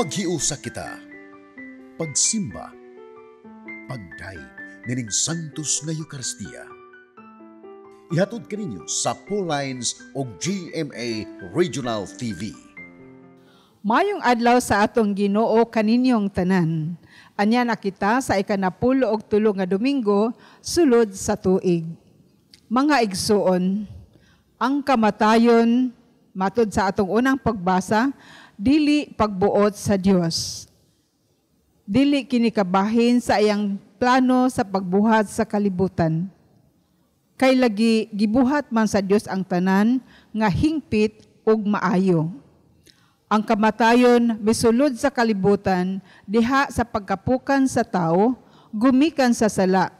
Maghiusa kita, pagsimba, pagdaig nining Santos nga Eucharistia. Ihatod kaninyo sa Paul Lines o GMA Regional TV. Mayong adlaw sa atong Ginoo kaninyong tanan. Anya na kita sa ikanapulo og tulo nga Domingo sulod sa tuig. Mga igsuon, ang kamatayon matud sa atong unang pagbasa dili pagbuot sa Dios. Dili kini kabahin sa iyang plano sa pagbuhat sa kalibutan. Kay lagi gibuhat man sa Dios ang tanan nga hingpit ug maayo. Ang kamatayon misulod sa kalibutan diha sa pagkapukan sa tao gumikan sa sala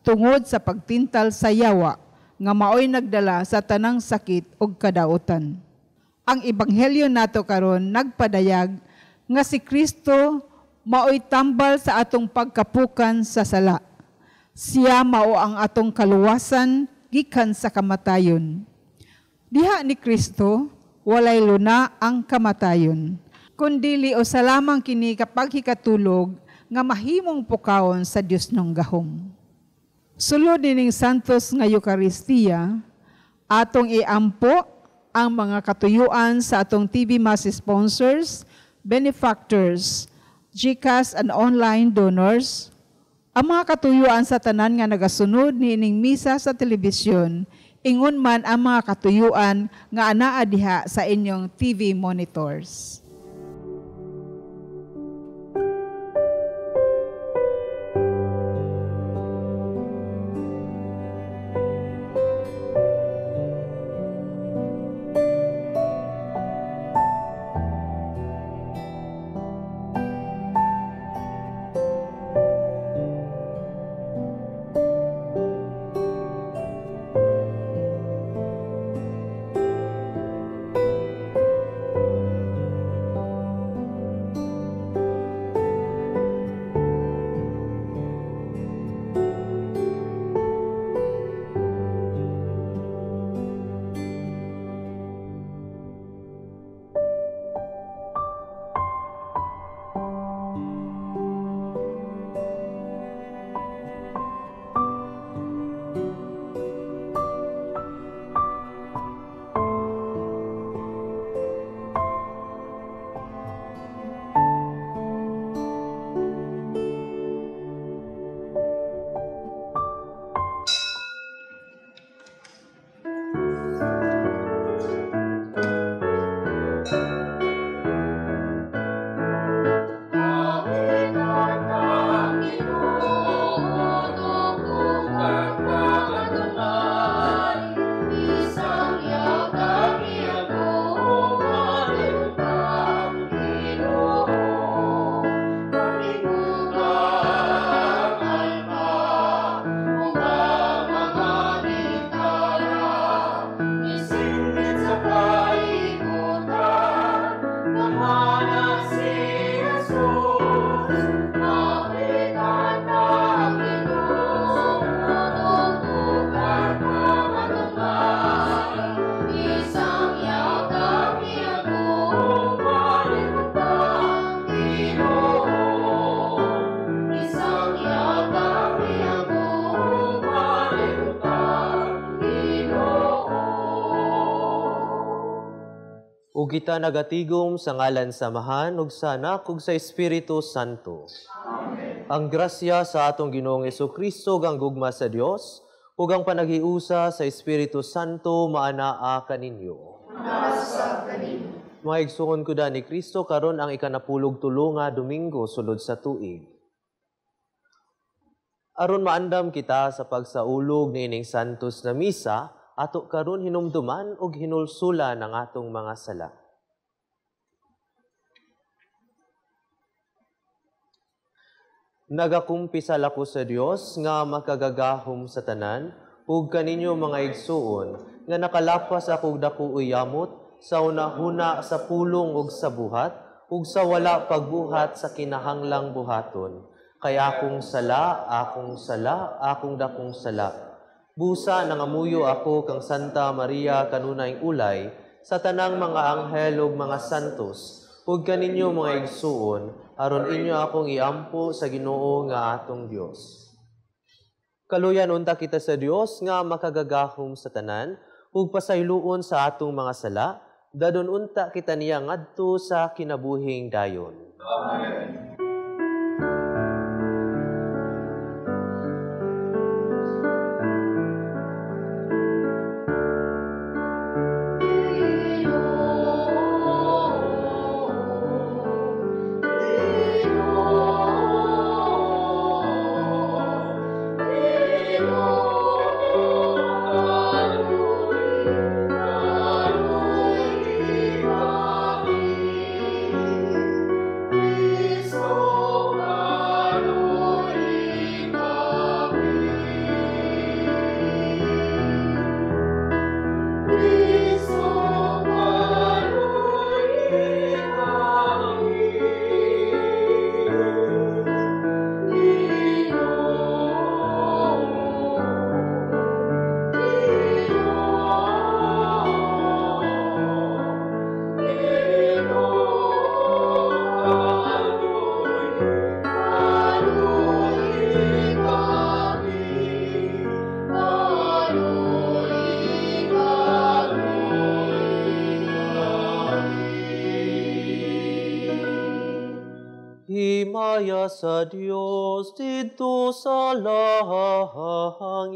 tungod sa pagtintal sa yawa nga maoy nagdala sa tanang sakit ug kadaotan. Ang ebanghelyo nato karon nagpadayag nga si Kristo maoy tambal sa atong pagkapukan sa sala. Siya mao ang atong kaluwasan gikan sa kamatayon. Diha ni Kristo walay luna ang kamatayon. Kundi o sa lamang kini kapag hikatulog nga mahimong pukawon sa Dios nung gahom. Sulod nining Santos nga Eucharistia, atong iampo ang mga katuyuan sa atong TV Mass sponsors, benefactors, GCash and online donors, ang mga katuyuan sa tanan nga nagasunod niining misa sa telebisyon, ingon man ang mga katuyuan nga anaa diha sa inyong TV monitors. Ug kita nagatigom sa ngalan samahan ug sa Anak ug sa Espiritu Santo. Amen. Ang grasya sa atong Ginoong Jesucristo ang gugma sa Dios ug ang panaghiusa sa Espiritu Santo maanaa kaninyo. Nasa kaninyo. Mga igsuon ko da ni Kristo karon ang ikanapulog tulo nga Domingo sulod sa tuig. Aron maandam kita sa pagsaulog niining Santos na misa, ato karon hinumduman og hinulsula ng atong mga sala. Nagakumpisal ako sa Dios nga makagagahom sa tanan ug kaninyo mga igsuon nga nakalapas ako dako uyamot sa unahuna sa pulong ug sa buhat ug sa wala pagbuhat sa kinahanglang buhaton. Kay akong sala, akong dakong sala. Busa nangamuyo ako kang Santa Maria kanunay ulay sa tanang mga anghel ug mga santos ug kaninyo mga igsuon, aron inyo akong iampo sa Ginoo nga atong Dios. Kaluyan unta kita sa Dios nga makagagahom sa tanan, ug pasayloon sa atong mga sala, dadon unta kita niya ngadto sa kinabuhing dayon. Amen. Himaya sa Dios dito sa langit.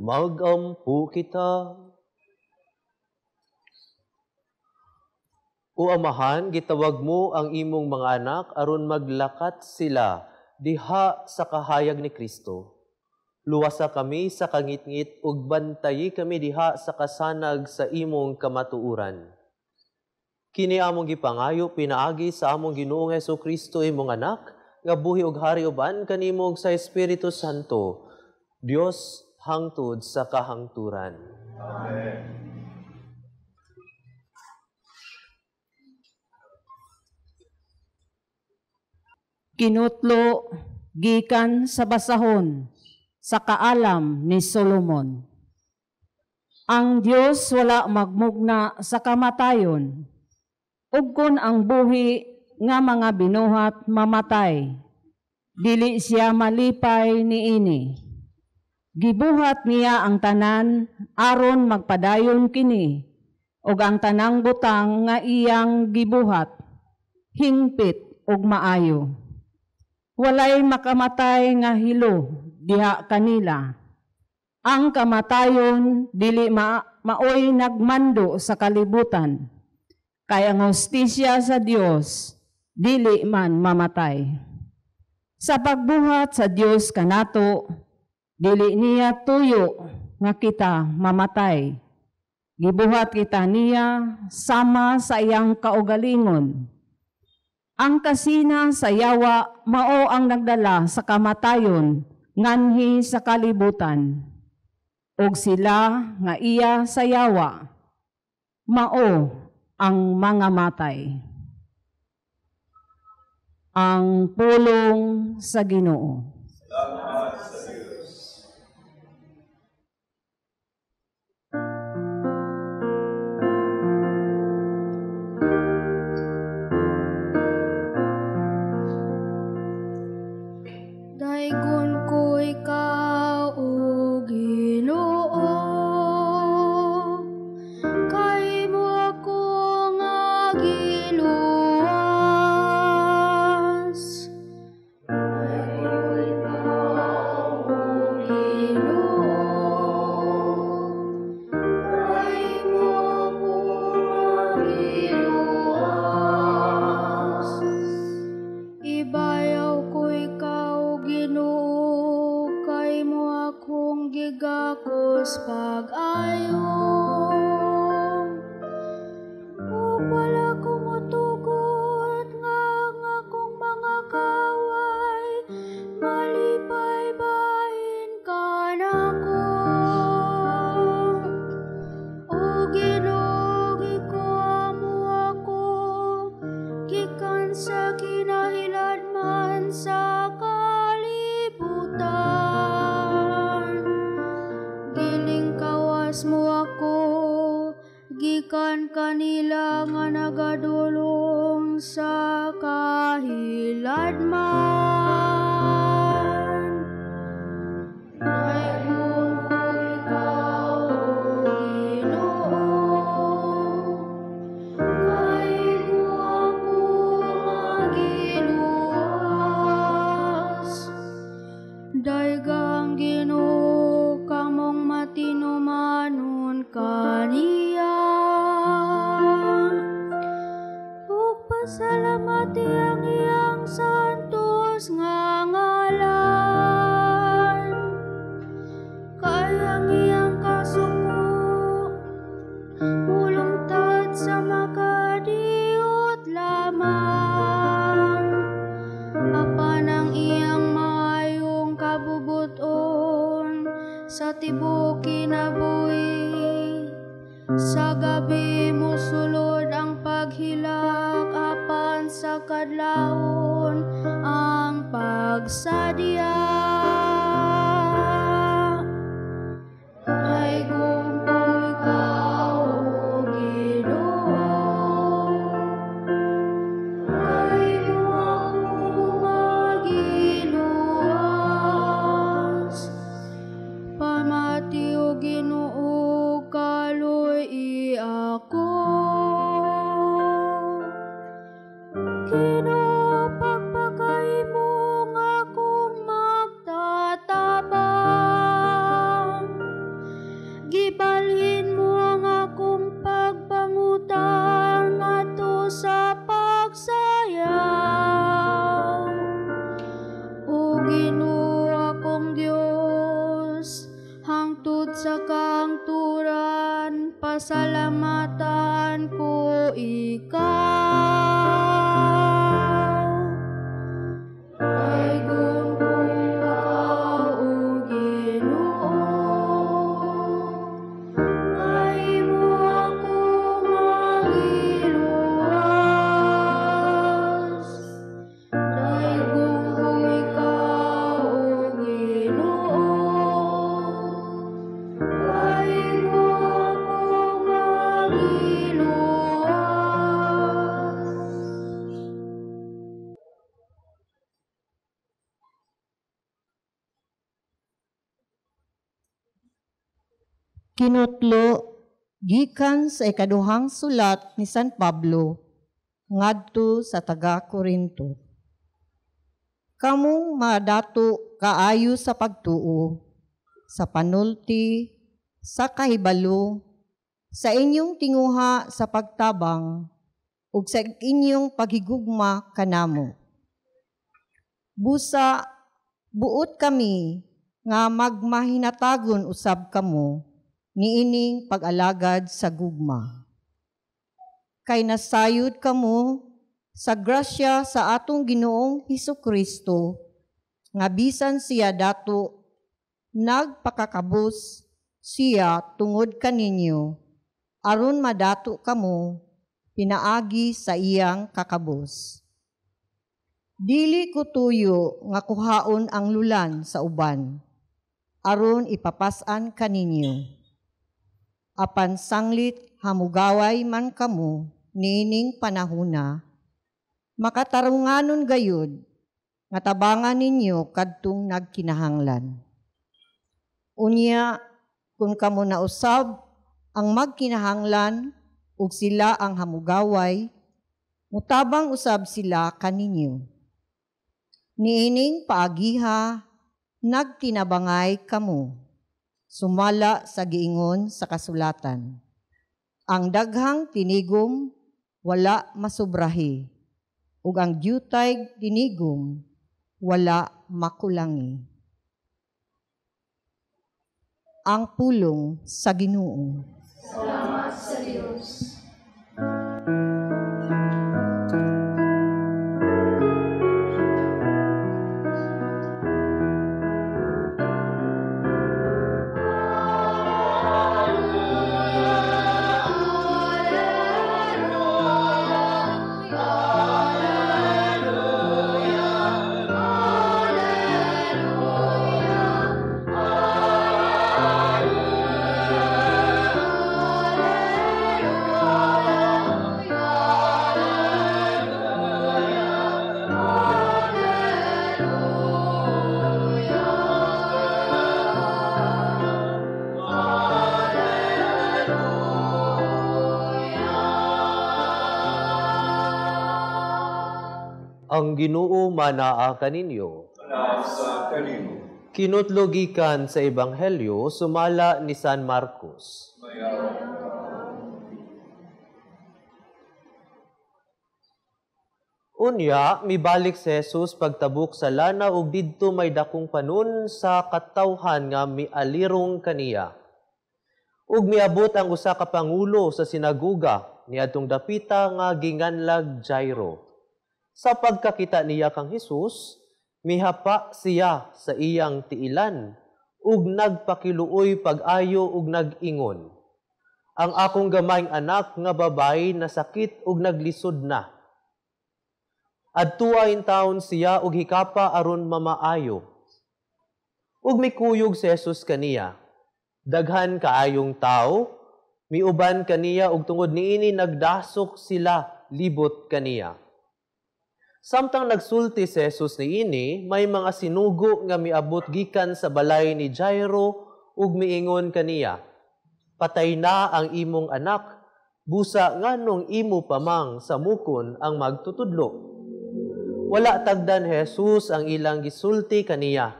Magampo kita. O Amahan, gitawag mo ang imong mga anak aron maglakat sila diha sa kahayag ni Kristo. Luwasa kami sa kangitngit ug bantayi kami diha sa kasanag sa imong kamatuuran. Kini among gipangayo pinaagi sa among Ginoong Hesukristo imong anak nga buhi og hari uban kanimo sa Espiritu Santo, Dios hangtod sa kahangturan. Amen. Kinutlo gikan sa basahon sa kaalam ni Solomon. Ang Dios wala magmugna sa kamatayon, ug kun ang buhi nga mga binuhat mamatay, dili siya malipay niini. Gibuhat niya ang tanan aron magpadayon kini, ug ang tanang butang nga iyang gibuhat, hingpit ug maayo. Walay makamatay nga hilo diha kanila. Ang kamatayon dili maoy nagmando sa kalibutan. Kay ang hustisya sa Dios dili man mamatay. Sa pagbuhat sa Dios kanato, dili niya tuyo nga kita mamatay. Gibuhat kita niya sama sa iyang kaugalingon. Ang kasina sa yawa mao ang nagdala sa kamatayon nganhi sa kalibutan. Og sila nga iya sa yawa mao ang mga matay. Ang pulong sa Ginoo. Salamat sa Diyos. Daigon ko ikaw, o Ginoo, kay mo ako nga giluwas. Daigon ko ikaw, o Ginoo, kay mo ako nga giluwas. Ibayaw ko ikaw, Ginoo, kay mo akong gigakos pag-ayo. O wala ko motugot nga akong mga kaway, malipay bahin ka nako. O Ginoo, gikuha mo ako, gikan sa kinahilad man sa kalibutan. Diling kawas mo ako, gikan kanila nga nagadulong sa kahilad man. Daigon ko ikaw, o Ginoo, kay mo ako nga giluwas. Daigang Ginoo, kamong matinumanon kaniya. Ug pasalamati ang iyang santos nga ngalan. Kay ang iyang kasuko, mulungtad sa makadiot lamang. Apan ang iyang maayong kabubuton sa tibuok kinabuhi. Sa gabi mo sulod ang paghilak, apan sa kadlawon ang pagsadya. Daigon ko ikaw, o Ginoo, kay mo ako nga giluwas. Pamati, o Ginoo, kaloy ako. Ginoo, pagpakahimo nga akong magtatabang. Gibalhin mo ang akong pagpangutang ato sa pagsayaw. O Ginoo, akong Dios, hangtod sa kahangturan, pasalamatan ko ikaw. Kinutlo gikan sa ikaduhang sulat ni San Pablo ngadto sa taga-Korinto. Kamong madato kaayo sa pagtuo, sa panulti, sa kahibalo, sa inyong tinguha sa pagtabang, ug sa inyong paghigugma kanamo. Busa, buot kami nga magmahinatagon usab kamo niining pag-alagad sa gugma. Kay nasayod kamo sa grasya sa atong Ginoong Hesukristo, nga bisan siya dato nagpakakabus siya tungod kaninyo, aron madato kamo pinaagi sa iyang kakabus. Dili ko tuyo nga kuhaon ang lulan sa uban, aron ipapasan kaninyo. Apan sanglit hamugaway man kamo niining panahuna, makatarunganon gayud nga tabangan ninyo kadtong nagkinahanglan. Unya, kung kamo na usab ang magkinahanglan ug sila ang hamugaway, mutabang usab sila kaninyo. Niining paagiha, nagtinabangay kamo, sumala sa giingon sa kasulatan. Ang daghang tinigom, wala masubrahi, ug ang diutay tinigom, wala makulangi. Ang pulong sa Ginoo. Salamat sa Diyos. Ang Ginoo manaa kaninyo. Nasa kanimo. Kinutlogikan sa Ebanghelyo sumala ni San Marcos. Unya, mibalik si Jesus pagtabok sa lana ug didto may dakong panon sa katawhan nga mialirong kaniya. Ug miabot ang usa ka pangulo sa sinagoga niadtong dapita nga ginganlag Jairo. Sa pagkakita niya kang Jesus, mihapa siya sa iyang tiilan ug nagpakiluoy pag-ayo ug nag-ingon. Ang akong gamayng anak nga babay nasakit ug naglisod na. Adtuain taon siya ug hikapa aron mamaayo. Ug mikuyog si Jesus kaniya. Daghan kaayong tao, miuban kaniya ug tungod niini nagdasok sila libot kaniya. Samtang nagsulti si Jesus niini, may mga sinugo nga miabot gikan sa balay ni Jairo ug miingon kaniya, patay na ang imong anak, busa nganong imo pamang sa mukon ang magtutudlo. Wala tagdan Jesus ang ilang gisulti kaniya.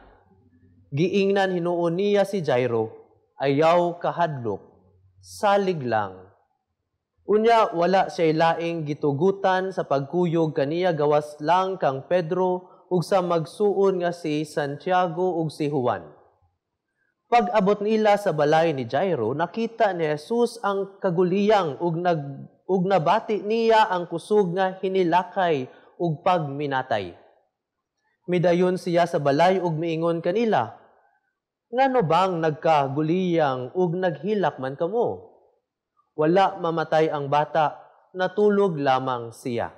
Giingnan hinuon niya si Jairo, ayaw kahadlok, salig lang. Unya, wala siya laing gitugutan sa pagkuyog kaniya gawas lang kang Pedro ug sa magsuon nga si Santiago ug si Juan. Pag-abot nila sa balay ni Jairo, nakita ni Jesus ang kaguliyang ug nabati niya ang kusog nga hinilakay ug pagminatay. Midayon siya sa balay ug miingon kanila, ngano bang nagkaguliyang ug naghilak man kamo? Wala mamatay ang bata, natulog lamang siya.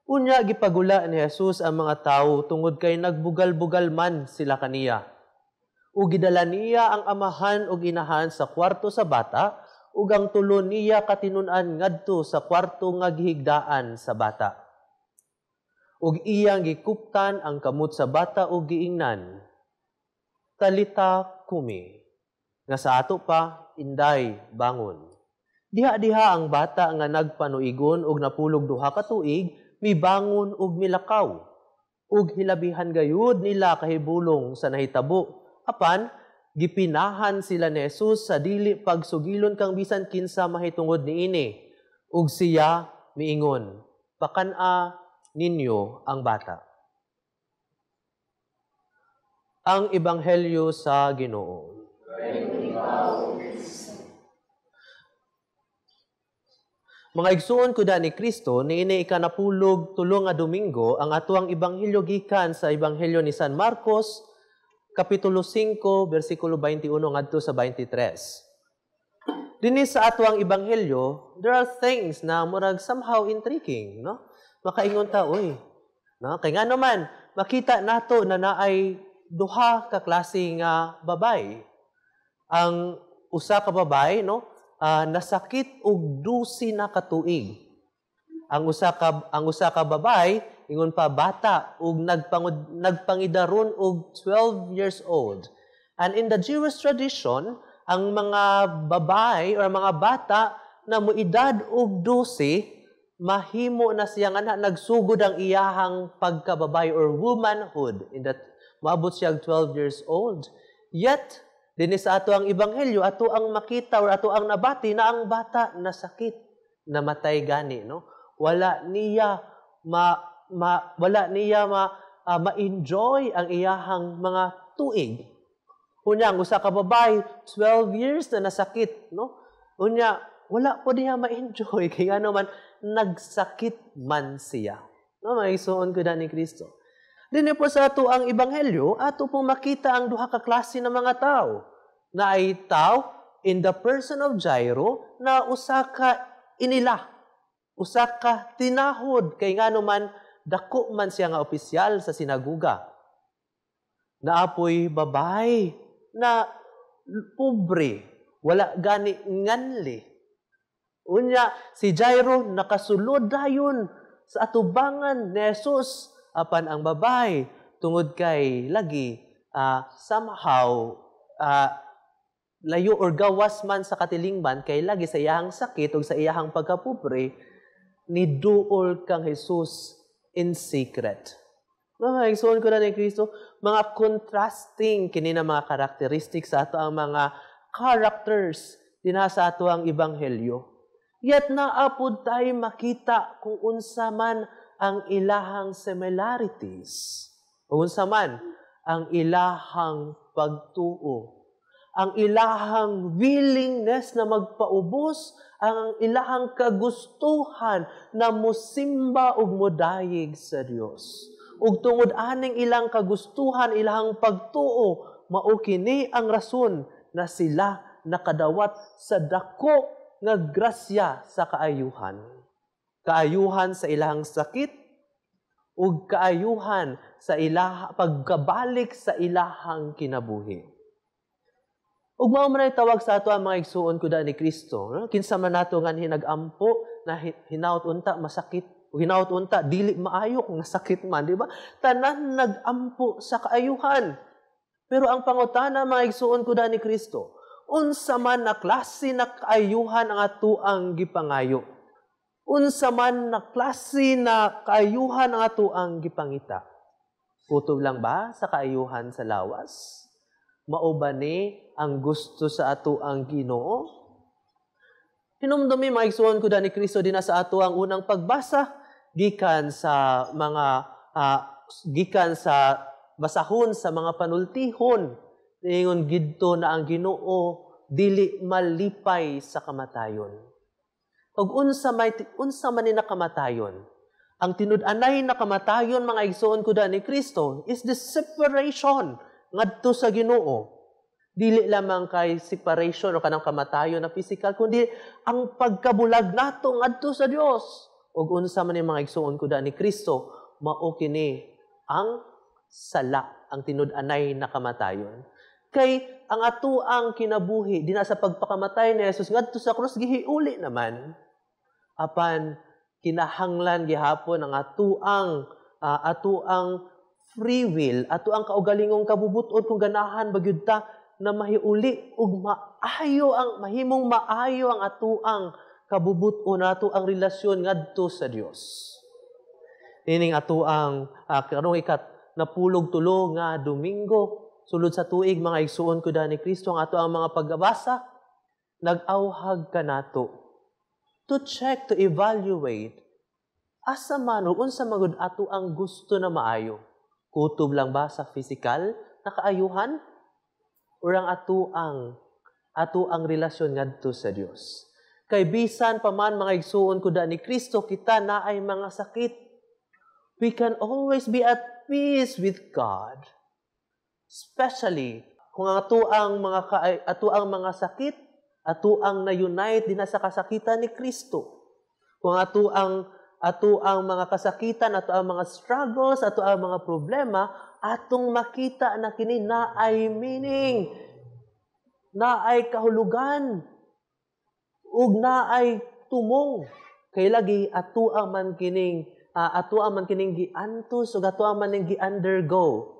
Unya, gipagula ni Jesus ang mga tao tungod kay nagbugal-bugal man sila kaniya. O gidala niya ang amahan o inahan sa kwarto sa bata, ug ang tulo niya katinunan ngadto sa kwarto nga gihigdaan sa bata. Ug iyang gikuptan ang kamot sa bata ug giingnan, Talita kumi, nga sa ato pa, inday bangon. Diha-diha ang bata nga nagpanuigon og napulog duha ka tuig, mibangon og milakaw. Ug hilabihan gayud nila kahibulong sa nahitabo. Apan, gipinahan sila ni Jesus sa dili pagsugilon kang bisan kinsa mahitungod niini. Ug siya miingon, "Pakana ninyo ang bata." Ang Ebanghelyo sa Ginoo. Mga igsuon ko ni Kristo, niini ikanapulog tulo nga Domingo, ang atuang Ebanghelyo gikan sa Ebanghelyo ni San Marcos, Kapitulo 5, versikulo 21 ngadto sa 23. Dinhi sa atuang Ebanghelyo, there are things na murag somehow intriguing, no? Makaingon ta, uy, no? Kay nga naman, makita nato na naay duha ka klase nga babay. Ang usa ka babay, no? Nasakit og 12 na katuig. Ang usa ka babay ingon pa bata ug nagpangidaron og 12 years old. And in the Jewish tradition, ang mga babay or mga bata na moedad og 12 mahimo na siya nga nagsugod ang iyahang pagkababay or womanhood in that maabot siya 12 years old. Yet dinhi sa ato ang Ebanghelyo, ato ang makita or ato ang nabati na ang bata nasakit, namatay gani, no? Wala niya ma-enjoy ang iyahang mga tuig. Unya ang usa ka babay 12 years na nasakit, no? Unya wala po niya ma-enjoy kaya naman nagsakit man siya. No, maisuon ko ni Kristo. Dinhi po sa ato ang Ebanghelyo, ato pong makita ang duha ka klase ng mga tao. Na ay tao in the person of Jairo na usa ka inila, usa ka tinahod kay ngano man dako man siya nga opisyal sa sinaguga. Naapoy babay na pobre, wala gani nganli. Unya si Jairo nakasulod dayon sa atubangan ni Jesus apan ang babay tungod kay lagi somehow layo or gawas man sa katilingban kay lagi sa iyahang sakit o sa iyahang pagkapobre ni duol kang Jesus in secret. Mga igsoon ko na ni Kristo, mga contrasting kini na mga characteristics sa ato ang mga characters dinha sa ato ang Ebanghelyo. Yet naapod tayo makita kung unsa man ang ilahang similarities, o unsa man ang ilahang pagtuo, ang ilahang willingness na magpaubos, ang ilahang kagustuhan na mosimba ug modayeg sa Dios. Ug tungod aning ilang kagustuhan, ilahang pagtuo, mao kini ang rason na sila nakadawat sa dako nga grasya sa kaayuhan. Kaayuhan sa ilahang sakit ug kaayuhan sa pagkabalik sa ilahang kinabuhi. Ug mao man tawag sa ato ang mga igsuon kuda ni Kristo, no? Kinsa man nato nga hinagampo na hinaut unta masakit, ug hinaut unta dili maayo kung nasakit man, di ba? Tanan nagampo sa kaayuhan. Pero ang pangutana mga igsuon kuda ni Kristo, unsa man na klase na kaayuhan ang ato ang gipangayo? Unsa man na klase na kaayuhan ang ato ang gipangita? Putog lang ba sa kaayuhan sa lawas? Mao ba ni ang gusto sa ato ang Ginoo? Hinumdumi maigsuon ko ni Kristo din sa ato ang unang pagbasa gikan sa basahon sa mga panultihon. Ingon gidto na ang Ginoo dili malipay sa kamatayon. Ug unsa man ni nakamatayon? Ang tinud-anay na kamatayon mga igsuon ko ni Kristo is the separation ngadto sa Ginoo. Dili lamang kay separation o kanang kamatayon na physical, kundi ang pagkabulag nato ngadto sa Dios. Ug unsa man ni mga igsuon ko ni Kristo, mao kini ang sala, ang tinud-anay na kamatayon. Kay ang ato ang kinabuhi dina sa pagpakamatay ni Jesus ngadto sa krus gihiuli naman. Apan kinahanglan gihapon ang ato ang free will, ato ang kaugalingong kabubuton kung ganahan bagyud ta na mahiuli ug mahimong maayo ang atuang kabubuton nato ang relasyon ngadto sa Dios. Nining atuang karong napulog-tulo nga Domingo sulod sa tuig mga igsuon ko ni Kristo ang ato ang mga pagbabasa nag-awhag ka nato to check, to evaluate asa man o unsa magud ato ang gusto na maayo. Kutob lang ba sa physical na kaayuhan o ang ato ang relasyon ngadto sa Dios. Kay bisan pa man mga igsuon ko ni Kristo kita na ay mga sakit. We can always be at peace with God. Especially kung ato ang mga sakit, ato ang na-unite din sa kasakitan ni Kristo. Kung ato ang mga kasakitan, ato ang mga struggles, ato ang mga problema, atong makita na kini na ay meaning, na ay kahulugan, ug na ay tumong. Kay lagi ato ang man kining giantos ug ato ang man gi-undergo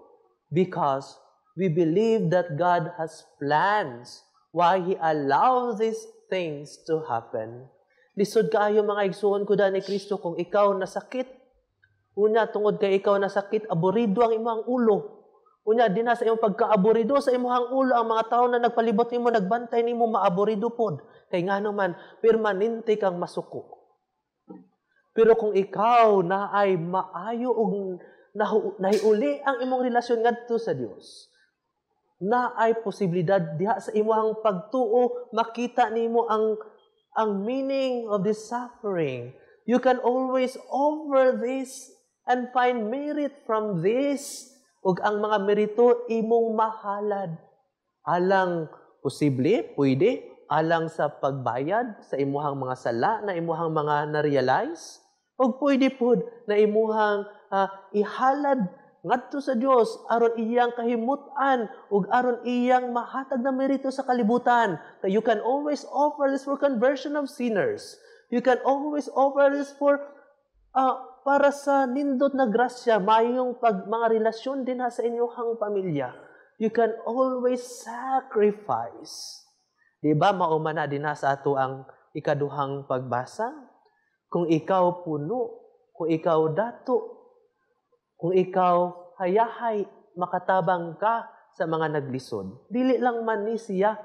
because we believe that God has plans why He allows these things to happen. Lisod kaayo mga igsuon ko ni Kristo kung ikaw nasakit. Unya, tungod kay ikaw nasakit, aburido ang imong ulo. Unya, di na sa imong pagka-aburido sa imong ulo, ang mga tao na nagpalibot nimo, nagbantay nimo, maaburido pod. Kay nga naman, permanente kang masuko. Pero kung ikaw na ay maayo o nahiuli ang imong relasyon ngadto sa Dios, na ay posibilidad diha sa imong pagtuo, makita nimo ang meaning of this suffering. You can always over this and find merit from this. Ug ang mga merito imong mahalad. Alang posible, pwede, alang sa pagbayad sa imuhang mga sala na imuhang mga na-realize. Ug pwede pod na imuhang ihalad ngadto sa Dios aron iyang kahimutan ug aron iyang mahatag na merito sa kalibutan. You can always offer this for conversion of sinners. You can always offer this for para sa nindot na grasya, mayong mga relasyon din sa inyong pamilya. You can always sacrifice. Diba maumana din sa ato ang ikaduhang pagbasa? Kung ikaw puno, kung ikaw dato, kung ikaw hayahay, makatabang ka sa mga naglisod. Dili lang man ni siya,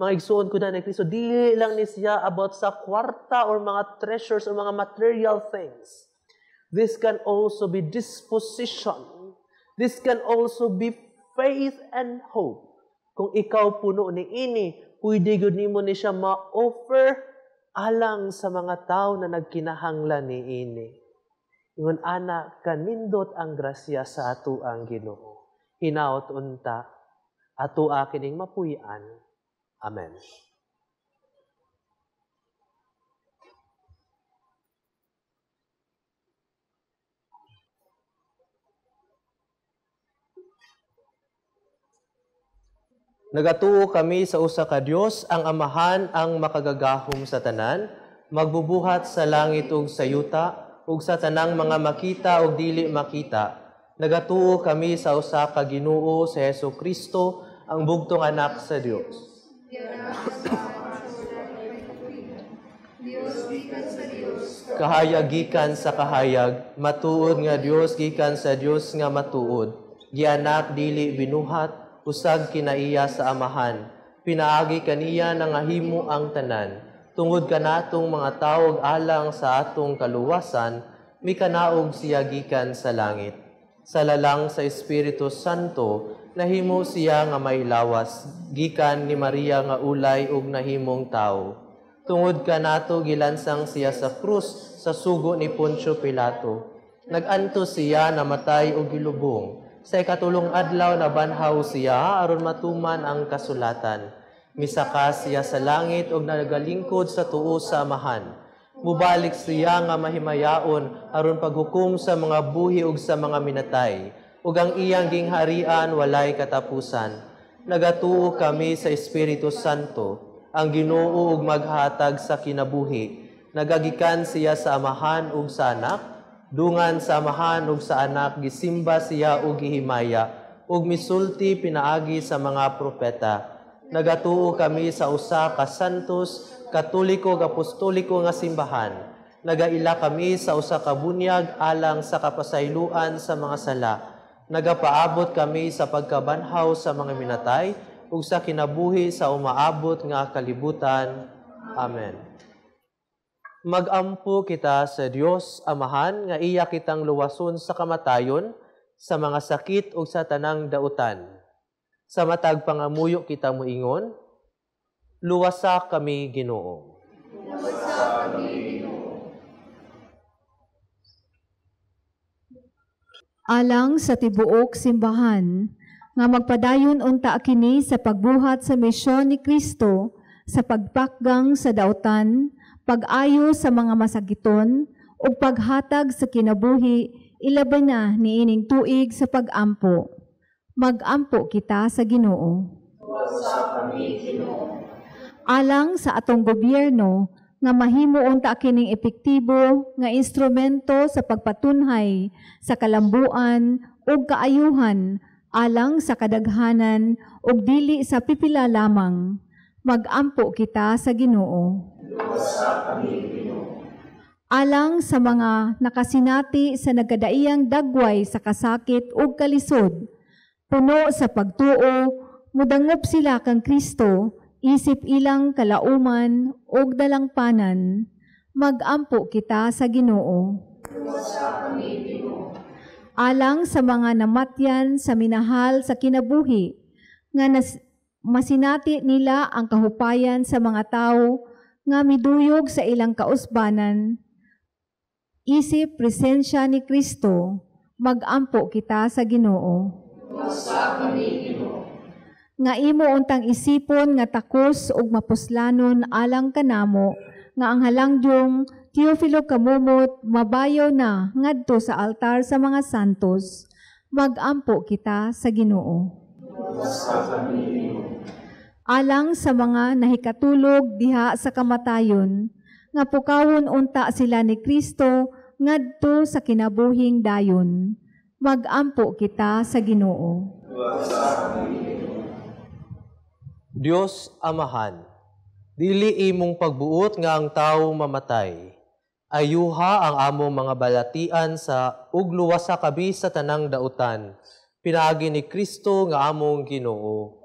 mga igsuon ko ni Kristo, dili lang ni siya about sa kwarta or mga treasures or mga material things. This can also be disposition. This can also be faith and hope. Kung ikaw puno ni ini, pwede gud nimo ni siya ma-offer alang sa mga tao na nagkinahanglan ni ini. Ingon ana kanindot ang grasya sa ato ang Ginoo. Hinaot unta ato kining mapuy-an. Amen. Nagatuo kami sa usa ka Dios, ang Amahan, ang makagagahom sa tanan, magbubuhat sa langit ug sa yuta, ug sa tanang mga makita ug dili makita. Nagatuo kami sa usa ka Ginoo sa Hesus Kristo, ang bugtong anak sa Dios. Kahayag gikan sa kahayag, matuod nga Dios gikan sa Dios nga matuod. Gianak dili binuhat, usag kinaiya sa Amahan. Pinaagi kaniya na nga himo ang tanan. Tungod kanatong mga tawag alang sa atong kaluwasan, mikanaog siya gikan sa langit. Sa lalang sa Espiritu Santo, nahimo siya nga may lawas, gikan ni Maria nga ulay ug nahimong tao. Tungod kanato gilansang siya sa krus sa sugo ni Poncio Pilato. Naganto siya namatay ug gilubong. Sa ikatulong adlaw na banhaw siya aron matuman ang kasulatan. Misaka siya sa langit ug nagalingkod sa tuo sa Amahan. Mubalik siya nga mahimayaon aron paghukom sa mga buhi ug sa mga minatay. Ug ang iyang gingharian walay katapusan. Nagatuo kami sa Espiritu Santo, ang Ginoo ug maghatag sa kinabuhi. Nagagikan siya sa Amahan ug sa Anak. Dungan sa Amahan ug sa Anak, gisimba siya ug gihimaya, ug misulti pinaagi sa mga propeta. Nagatuo kami sa usa ka santos, katoliko ug apostoliko nga simbahan. Nagaila kami sa usa ka bunyag alang sa kapasayloan sa mga sala. Nagapaabot kami sa pagkabanhaw sa mga minatay ug sa kinabuhi sa umaabot nga kalibutan. Amen. Magampo kita sa Dios Amahan nga iya kitang luwason sa kamatayon, sa mga sakit ug sa tanang dautan. Sa matag pangamuyo kita moingon, luwasa kami Ginoo. Luwasa kami, Ginoo. Alang sa tibuok simbahan, nga magpadayon unta kini sa pagbuhat sa misyon ni Kristo, sa pagpakgang sa dautan, pag-ayo sa mga masakiton, ug paghatag sa kinabuhi, ilaban na niining tuig sa pag-ampo. Mag-ampo kita sa Ginoo. Luwasa kami, Ginoo. Alang sa atong gobyerno, nga mahimo unta kining epektibo nga instrumento sa pagpatunhay sa kalambuan ug kaayuhan alang sa kadaghanan ug dili sa pipila lamang. Mag-ampo kita sa Ginoo. Luwasa kami, Ginoo. Alang sa mga nakasinati sa nagkadaiyang dagway sa kasakit ug kalisod, puno sa pagtuo, mudangop sila kang Kristo, isip ilang kalauman ug dalangpanan. Mag-ampo kita sa Ginoo. Luwasa kami, Ginoo. Alang sa mga namatyan sa minahal sa kinabuhi, nga masinati nila ang kahupayan sa mga tao, nga miduyog sa ilang kausbanan, isip presensya ni Kristo, mag-ampo kita sa Ginoo. Luwasa kami, Ginoo. Nga imo untang isipon nga takos ug mapuslanon alang kanamo, nga ang halangyong Teofilo kamumot mabayaw na ngadto sa altar sa mga santos. Mag-ampo kita sa Ginoo. Luwasa kami, Ginoo. Alang sa mga nahikatulog diha sa kamatayon, nga pukawon unta sila ni Kristo ngadto sa kinabuhing dayon. Mag-ampo kita sa Ginoo. Luwasa kami, Ginoo. Dios Amahan, dili imong pagbuot nga ang tawo mamatay. Ayuha ang among mga balatian sa ug luwasa kabi sa tanang dautan. Pinaagi ni Kristo nga among Ginoo.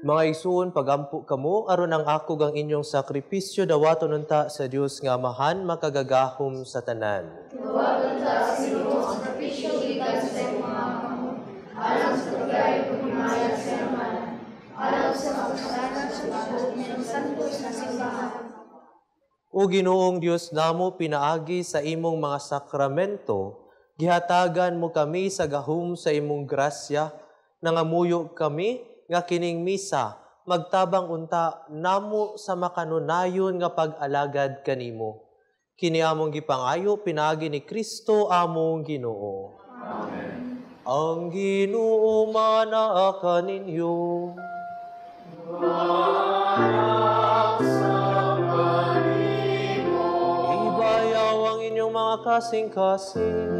Mga igsoon, pagampo kamo, aron ang ako gang inyong sakripisyo dawaton unta sa Dios nga Amahan, makagagahom sa tanan. Dawaton ta sa Ginoo ang sakripisyo gikan sa imong mga kamo, alang sa pagayod ug himaya sa naman, alang sa makasalanan sa labot ng santos na simbahan. O Ginoong Dios namo, pinaagi sa imong mga sakramento, gihatagan mo kami sa gahom sa imong grasya, nangamuyo kami nga kining misa, magtabang unta namo sa makanunayon nga pag-alagad kanimo. Kini among gipangayo, pinaagi ni Kristo among Ginoo. Amen. Ang Ginoo manaa kaninyo. Ibayaw ang inyong mga mga kasing-kasing.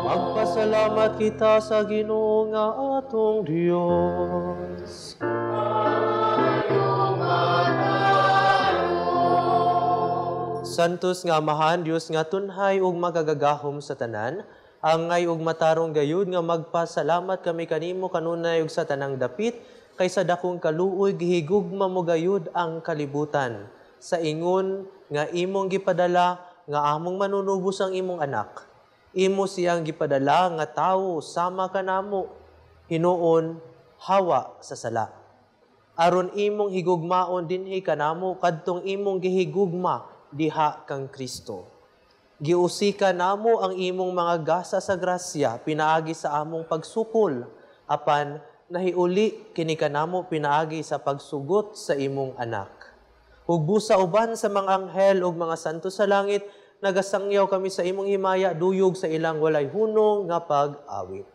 Magpasalamat kita sa Ginoo nga atong Dios. Santos nga Amahan, Dios nga tunhay ug magagagahom sa tanan, angay ug matarong gayud nga magpasalamat kami kanimo kanunay ug sa tanang dapit, kaysa dakong kaluoy gihigugma mo gayud ang kalibutan. Sa ingon nga imong gipadala nga among manunubos ang imong anak. Imo siyang gipadala nga tawo sama kanamo, hinuon hawa sa sala. Aron imong higugmaon dinhi kanamo kadtong imong gihigugma diha kang Kristo. Giusika namo ang imong mga gasa sa grasya pinaagi sa among pagsukol, apan nahiuli kini kanamo pinaagi sa pagsugot sa imong anak. Ug busa uban sa mga anghel ug mga santo sa langit, nagasangyaw kami sa imong himaya, duyog sa ilang walay hunong nga pag-awit.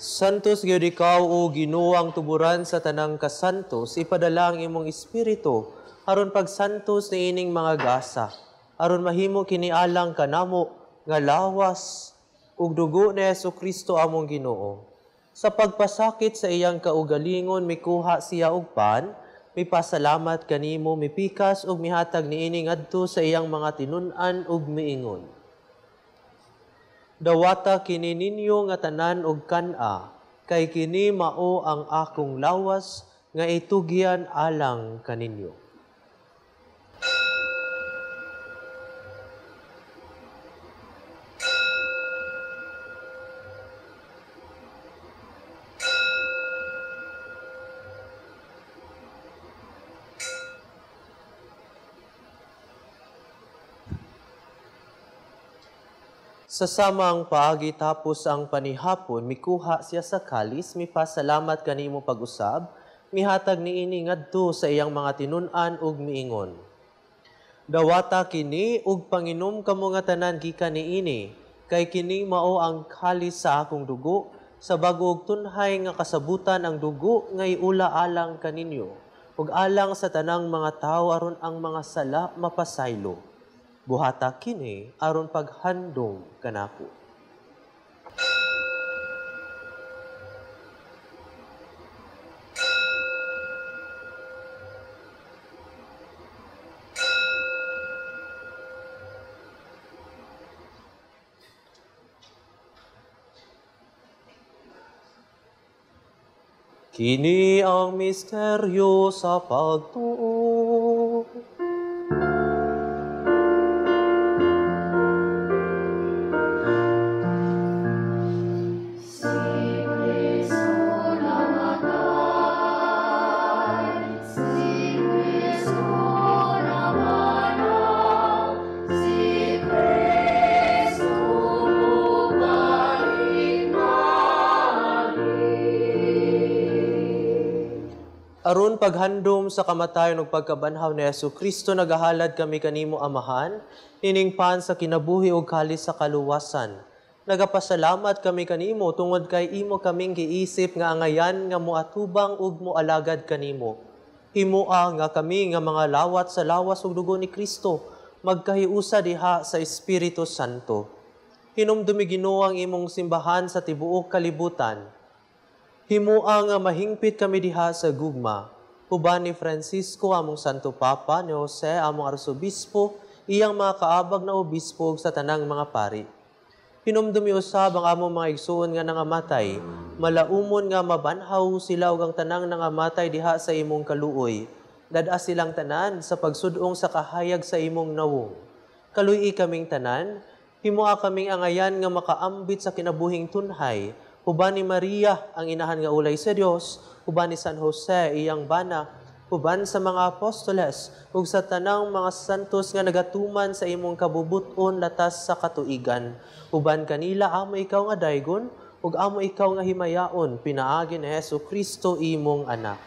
Santos gyud ikaw o Ginoo ang tuburan sa tanang kasantos, ipadala ang imong espiritu aron pagsantos niining mga gasa, aron mahimo kini alang kanamo nga lawas ug dugo ni Jesucristo among Ginoo. Sa pagpasakit sa iyang kaugalingon mikuha siya og pan, mipasalamat kanimo, mipikas ug mihatag niini ngadto sa iyang mga tinun-an ug miingon. Dawata kini ninyo nga tanan og kan-a, kay kini mao ang akong lawas nga itugyan alang kaninyo. Sa samang paagi tapos ang panihapon, mikuha siya sa kalis, mipasalamat kanimo pag-usab, mihatag niini ngadto sa iyang mga tinun-an ug miingon. Dawata kini ug panginom kamo nga tanan gikan niini, kay kini mao ang kalis sa akong dugo, sa bag-o ug tunhay nga kasabutan ang dugo nga iula alang kaninyo, ug alang sa tanang mga tawo aron ang mga sala mapasaylo. Buhata kini aron paghandom kanako. Kini ang misteryo sa pagtuo. Si Kristo bumalik na. Aron paghandom sa kamatayon ug pagkabanhaw ni Jesucristo, nagahalad kami kanimo Amahan, hiningpan sa kinabuhi ug kalis sa kaluwasan. Nagapasalamat kami kanimo tungod kay imo kaming giisip nga angayan nga moatubang ug moalagad kanimo. Himoa nga kami nga mga lawat sa lawas ug dugo ni Kristo magkahiusa diha sa Espiritu Santo. Hinumdumi Ginoo ang imong simbahan sa tibuok kalibutan. Himoa nga mahingpit kami diha sa gugma. Uban ni Francisco among Santo Papa, ni Jose among Arsobispo, iyang mga kaabag na obispo sa tanang mga pari. Hinumdumi usab ang among mga igsuon nga nangamatay, malaumon nga mabanhaw sila ug ang tanang nangamatay diha sa imong kaluoy. Dada silang tanan sa pagsudong sa kahayag sa imong nawong. Kaluy kaming tanan, himoa kaming angayan nga makaambit sa kinabuhing tunhay, uban ni Maria, ang inahan nga ulay sa Dios, uban ni San Jose, iyang bana, uban sa mga apostoles, ug sa tanang mga santos nga nagatuman sa imong kabubuton latas sa katuigan. Uban kanila amo ikaw nga daygon, ug amo ikaw nga himayaon, pinaagi ni Jesucristo imong anak.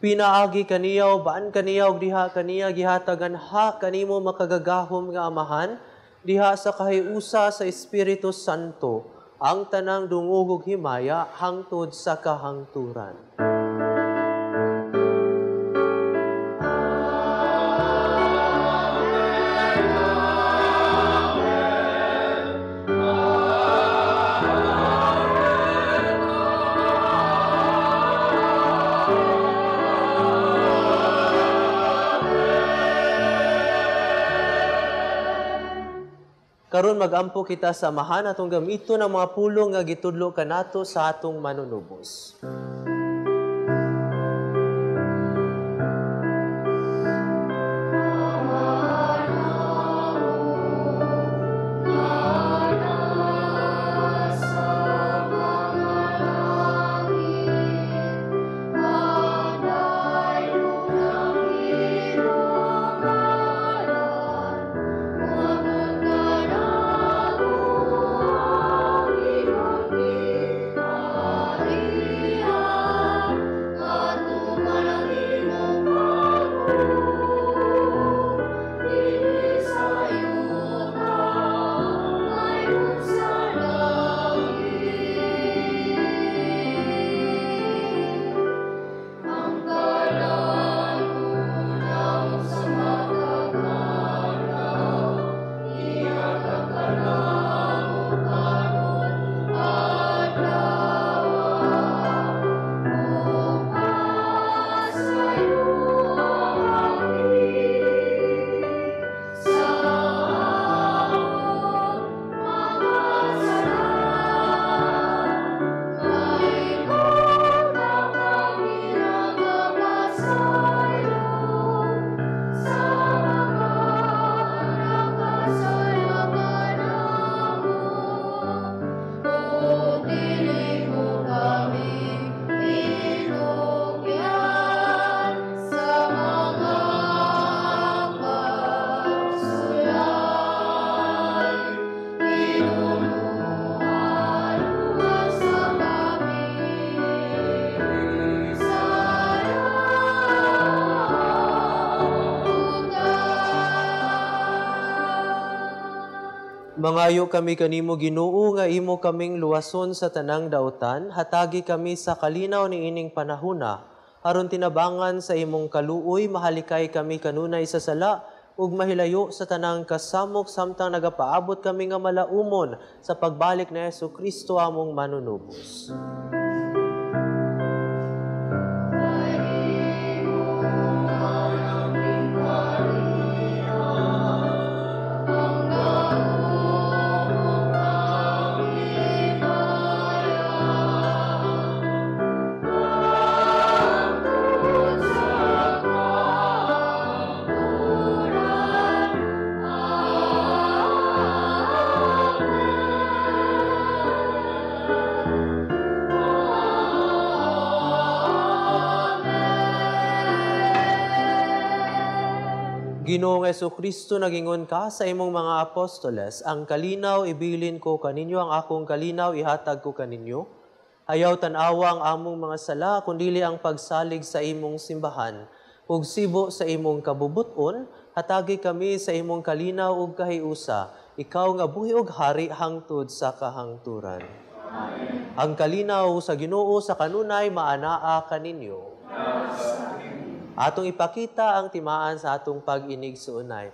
Pinaagi kaniya, baan kaniya, ug diha kaniya gihatagan ha kanimo makagagahom nga Amahan, diha sa kahiusa sa Espiritu Santo, ang tanang dungog ug himaya hangtod sa kahangturan. Karon magampo kita sa Amahan atong gamito ng mga pulong nga gitudlo kanato sa atong manunubos. Mangayo kami kanimo Ginoo nga imo kaming luwason sa tanang daotan, hatagi kami sa kalinaw ni ining panahuna, aron tinabangan sa imong kaluoy, mahalikay kami kanunay sa sala, ug mahilayo sa tanang kasamok samtang nagapaabot kami nga malaumon sa pagbalik ni Jesucristo among manunubos. Ginoong Jesucristo, nagingon ka sa imong mga apostoles, ang kalinaw ibilin ko kaninyo, ang akong kalinaw ihatag ko kaninyo. Ayaw tanawa ang among mga sala, kundili ang pagsalig sa imong simbahan. Ug sibo sa imong kabubuton, hatagi kami sa imong kalinaw ug kahiusa. Ikaw nga buhi ug hari hangtod sa kahangturan. Amen. Ang kalinaw sa Ginoo sa kanunay maanaa kaninyo. Atong ipakita ang timaan sa atong pag-inig suunay.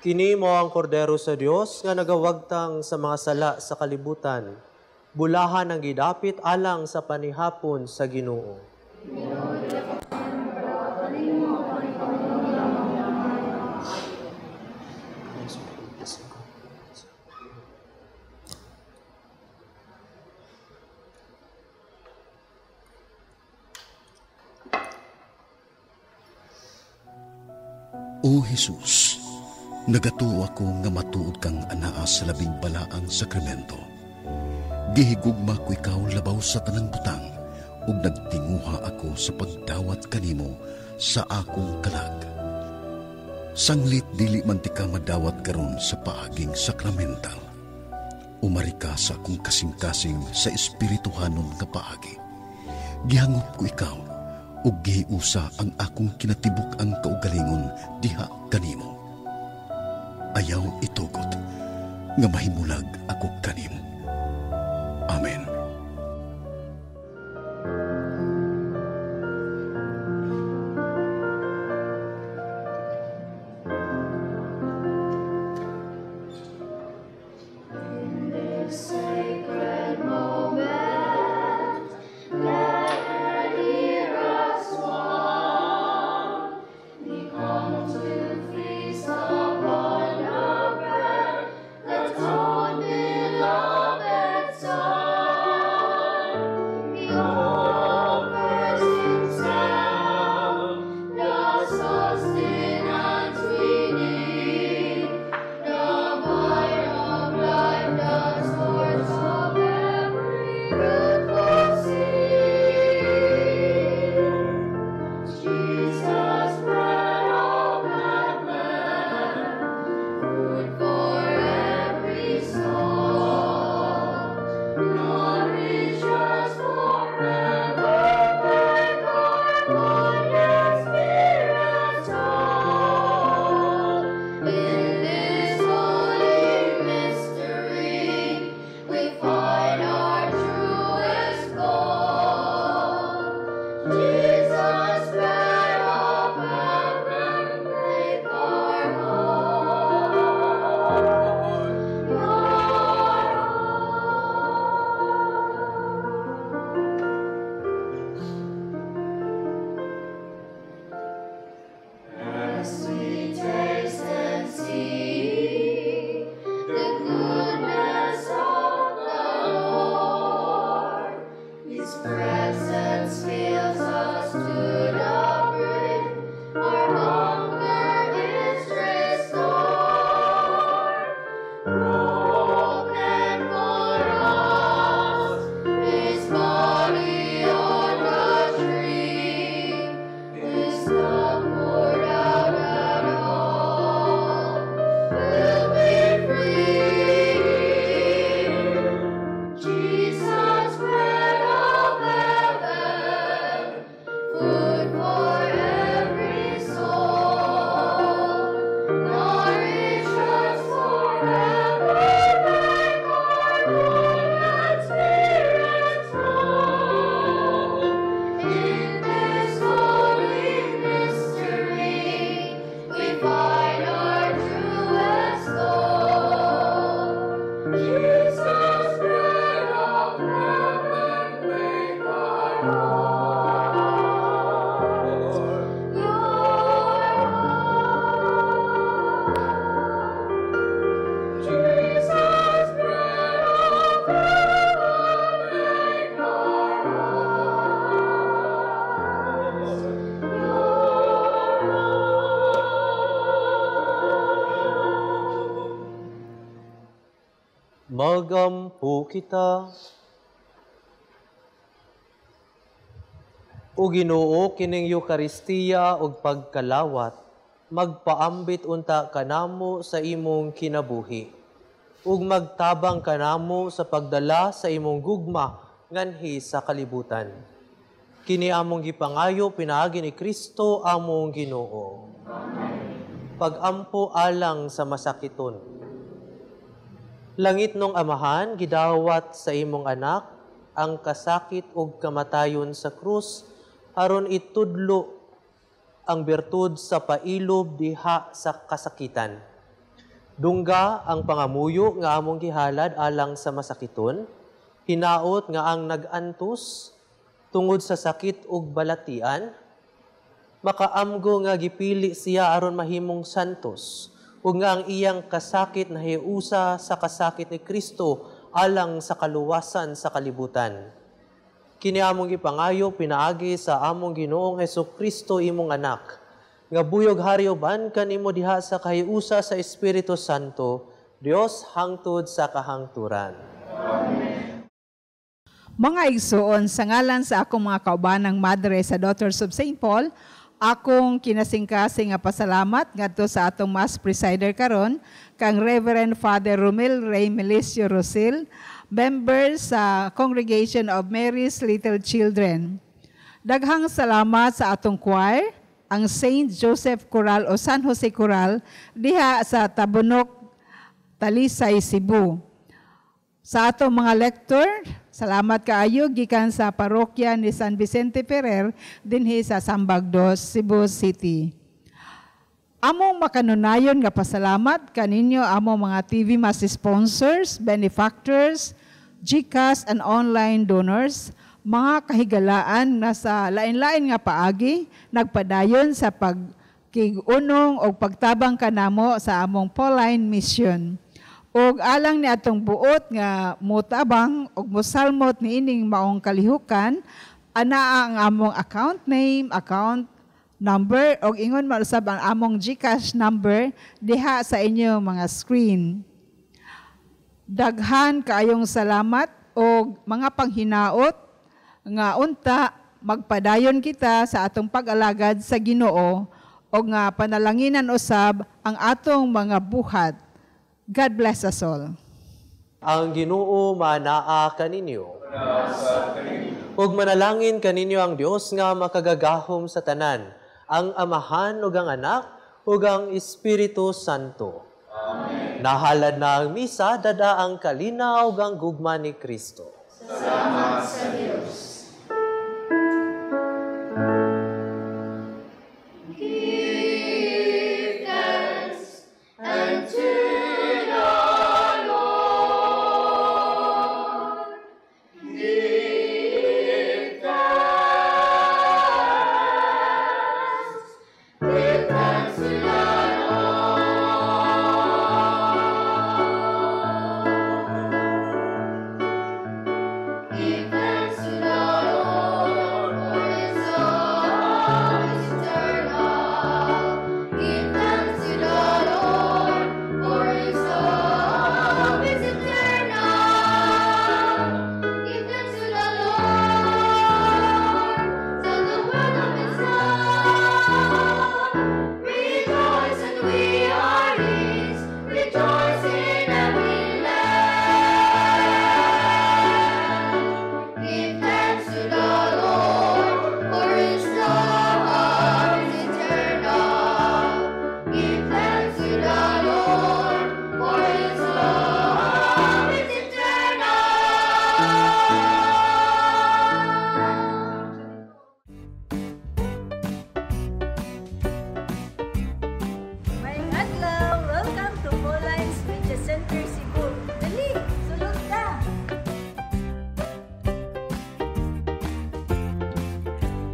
Kini mo ang kordero sa Dios nga nagawagtang sa mga sala sa kalibutan. Bulahan ang gidapit alang sa panihapon sa Ginoo. O Jesus, nagatuo ako nga matuod kang anaa sa labing balaang sakramento. Gihigugma ko ikaw labaw sa tanang butang, ug nagtinguha ako sa pagdawat kanimo sa akong kalag. Sanglit dili man ti ka madawat karon sa paaging sakramental. Umari ka sa akong kasing-kasing sa espirituhanon nga paagi. Gihangop ko ikaw, ug gihiusa ang akong kinatibuk ang kaugalingon diha kanimo. Ayaw itugot nga mahimulag ako kanimo. Amen. We find our true Magampo kita. O Ginoo, kining Eucharistia ug pagkalawat, magpaambit unta kanamo sa imong kinabuhi, ug magtabang kanamo sa pagdala sa imong gugma nganhi sa kalibutan. Kini among gipangayo pinaagi ni Kristo among Ginoo. Pagampo alang sa masakiton. Langit nung Amahan, gidawat sa imong anak ang kasakit ug kamatayon sa krus aron itudlo ang bertud sa pailob diha sa kasakitan. Dungga ang pangamuyo nga among gihalad alang sa masakiton, hinaot nga ang nag-antos tungod sa sakit ug balatian, makaamgo nga gipili siya aron mahimong santos, ug nga ang iyang kasakit nahiusa sa kasakit ni Kristo alang sa kaluwasan sa kalibutan. Kini among gipangayo pinaagi sa among Ginoong Hesukristo imong anak, nga buyog harioban kanimo diha sa kahiusa sa Espiritu Santo, Dios hangtod sa kahangturan. Amen. Mga igsuon, sa ngalan sa akong mga kaubanang madre sa Daughters of St. Paul, akong kinasingkasing nga pasalamat ngadto sa atong Mass Presider karon kang Reverend Father Romel Ray Melicio Rosil, member sa Congregation of Mary's Little Children. Daghang salamat sa atong choir, ang St. Joseph Choral o San Jose Choral diha sa Tabunok, Talisay, Cebu. Sa atong mga lector, salamat kaayo gikan sa parokya ni San Vicente Ferrer dinhi sa Sambagdos, Cebu City. Among makanunayon nga pasalamat kaninyo among mga TV Mass sponsors, benefactors, GCash and online donors, mga kahigalaan na sa lain-lain nga paagi nagpadayon sa pagkigunong o pagtabang kanamo sa among Pauline mission. Og alang ni atong buot nga motabang og mosalmot ni ining maong kalihukan, ana ang among account name, account number, og ingon mausab ang among GCash number diha sa inyo mga screen. Daghan kaayong salamat og mga panghinaot nga unta magpadayon kita sa atong pag-alagad sa Ginoo og nga panalanginan usab ang atong mga buhat. God bless us all. Ang Ginoo manaa kaninyo. Ug manalangin kaninyo ang Dios nga makagagahom sa tanan, ang Amahan ug ang Anak ug ang Espiritu Santo. Amen. Nahalad na ang misa, dada ang kalinaw ug ang gugma ni Kristo. Salamat sa Dios. Give thanks unto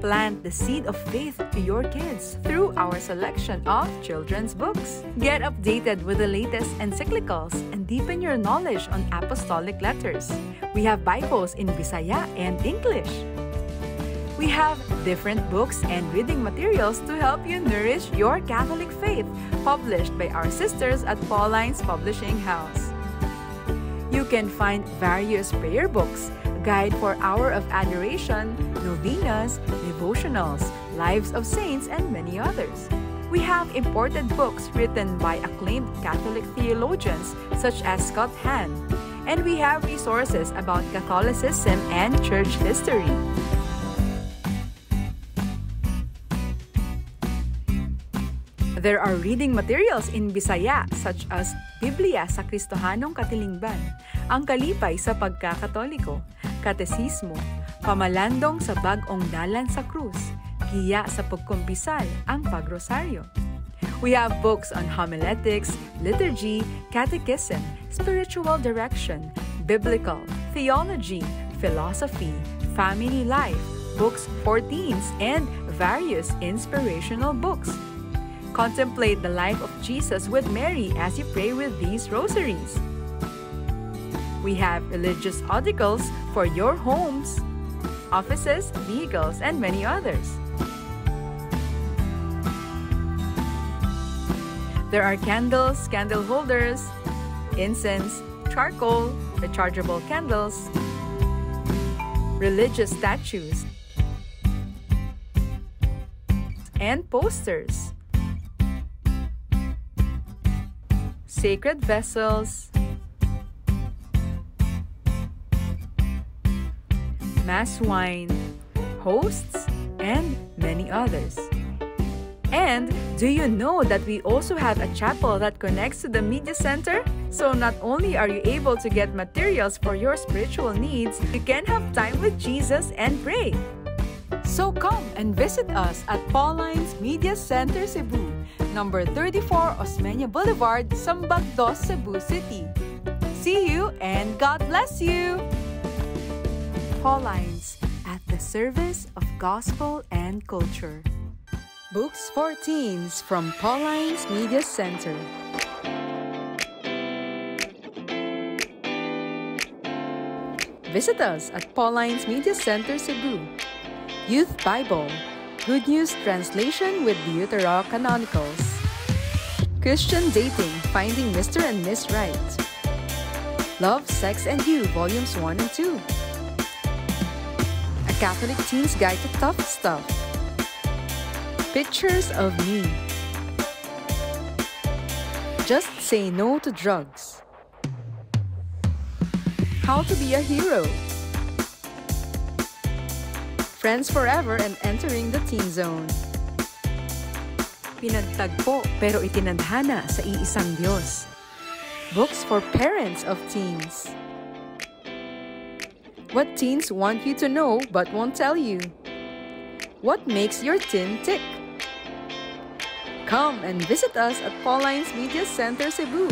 Plant the seed of faith to your kids through our selection of children's books. Get updated with the latest encyclicals and deepen your knowledge on apostolic letters. We have Bibles in Bisaya and English. We have different books and reading materials to help you nourish your Catholic faith, published by our sisters at Pauline's Publishing House. You can find various prayer books, guide for Hour of Adoration, novenas, devotionals, Lives of Saints, and many others. We have imported books written by acclaimed Catholic theologians such as Scott Hahn, and we have resources about Catholicism and church history. There are reading materials in Bisaya such as Biblia sa Kristohanong Katilingban, Ang Kalipay sa Pagkakatoliko, Katesismo, Pamalandong sa Bag-ong Dalan sa Krus, Giya sa Pagkumpisal, Ang Pagrosaryo. We have books on homiletics, liturgy, catechism, spiritual direction, biblical, theology, philosophy, family life, books for teens, and various inspirational books. Contemplate the life of Jesus with Mary as you pray with these rosaries. We have religious articles for your homes, offices, vehicles, and many others. There are candles, candle holders, incense, charcoal, rechargeable candles, religious statues, and posters. Sacred vessels, mass wine, hosts, and many others. And do you know that we also have a chapel that connects to the media center? So not only are you able to get materials for your spiritual needs, you can have time with Jesus and pray. So come and visit us at Pauline's Media Center Cebu, number 34 Osmeña Boulevard, Sambag 2, Cebu City. See you and God bless you! Pauline's, at the service of gospel and culture. Books for Teens from Pauline's Media Center. Visit us at Pauline's Media Center Cebu. Youth Bible, Good News Translation with Deuterocanonicals. Christian Dating, Finding Mr. and Miss Right. Love, Sex, and You, Volumes 1 and 2. A Catholic Teen's Guide to Tough Stuff. Pictures of Me. Just Say No to Drugs. How to Be a Hero. Friends Forever and Entering the Teen Zone. Pinagtagpo pero itinadhana sa iisang Diyos. Books for parents of teens. What teens want you to know but won't tell you. What makes your teen tick? Come and visit us at Pauline's Media Center Cebu.